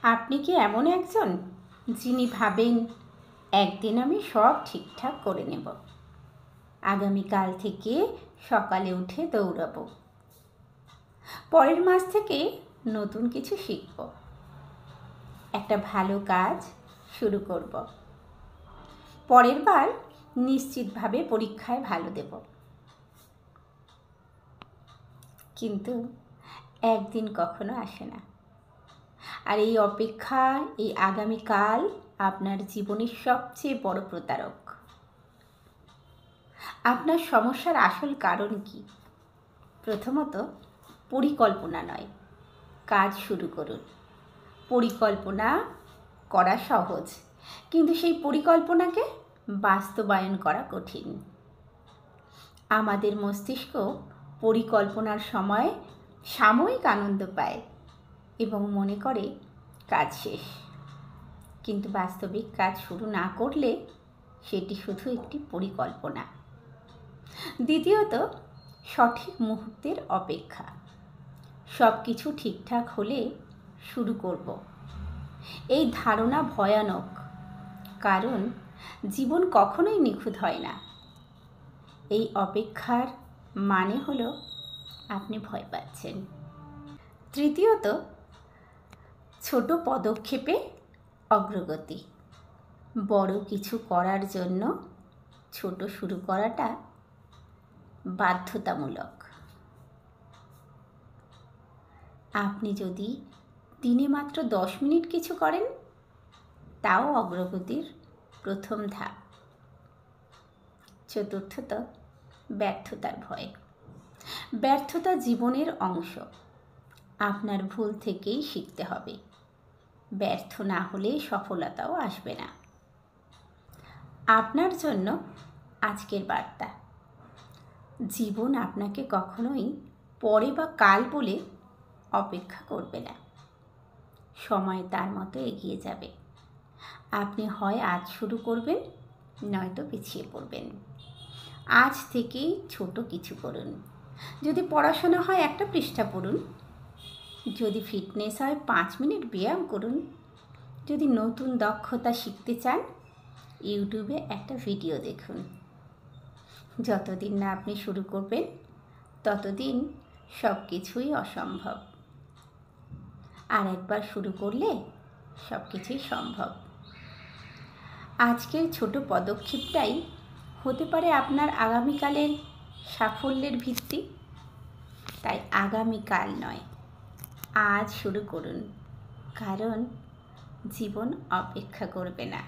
আপনি কি এমন একজন যিনি ভাবেন একদিন আমি সব ঠিকঠাক করে নেব, আগামীকাল থেকে সকালে উঠে দৌড়াবো, পরের মাস থেকে নতুন কিছু শিখব, একটা ভালো কাজ শুরু করব, পরের বার নিশ্চিতভাবে পরীক্ষায় ভালো দেব? কিন্তু একদিন কখনো আসে না। আর এই অপেক্ষা, এই আগামীকাল আপনার জীবনের সবচেয়ে বড় প্রতারক। আপনার সমস্যার আসল কারণ কি? প্রথমত, পরিকল্পনা নয়। কাজ শুরু করুন। পরিকল্পনা করা সহজ, কিন্তু সেই পরিকল্পনাকে বাস্তবায়ন করা কঠিন। আমাদের মস্তিষ্ক পরিকল্পনার সময় সাময়িক আনন্দ পায় এবং মনে করে কাজ শেষ, কিন্তু বাস্তবিক কাজ শুরু না করলে সেটি শুধু একটি পরিকল্পনা। দ্বিতীয়ত, সঠিক মুহূর্তের অপেক্ষা। সব কিছু ঠিকঠাক হলে শুরু করব, এই ধারণা ভয়ানক, কারণ জীবন কখনোই নিখুঁত হয় না। এই অপেক্ষার মানে হলো আপনি ভয় পাচ্ছেন। তৃতীয়ত, ছোট পদক্ষেপে অগ্রগতি। বড় কিছু করার জন্য ছোট শুরু করাটা বাধ্যতামূলক। আপনি যদি দিনে মাত্র 10 মিনিট কিছু করেন, তাও অগ্রগতির প্রথম ধাপ। চতুর্থত, ব্যর্থতার ভয়। ব্যর্থতা জীবনের অংশ। আপনার ভুল থেকেই শিখতে হবে। ব্যর্থ না হলে সফলতাও আসবে না। আপনার জন্য আজকের বার্তা: জীবন আপনাকে কখনোই পরে বা কাল বলে অপেক্ষা করবে না। সময় তার মতো এগিয়ে যাবে। আপনি হয় আজ শুরু করবেন, নয়তো পিছিয়ে পড়বেন। আজ থেকেই ছোট কিছু করুন। যদি পড়াশোনা হয় একটা পৃষ্ঠা পড়ুন, যদি ফিটনেস হয় 5 মিনিট ব্যায়াম করুন, যদি নতুন দক্ষতা শিখতে চান ইউটিউবে একটা ভিডিও দেখুন। যতদিন না আপনি শুরু করবেন ততদিন সব কিছুই অসম্ভব। আর একবার শুরু করলে সব কিছুই সম্ভব। আজকের ছোট পদক্ষেপটাই হতে পারে আপনার আগামীকালের সাফল্যের ভিত্তি। তাই আগামীকাল নয়, আজ শুরু করুন, কারণ জীবন অপেক্ষা করবে না।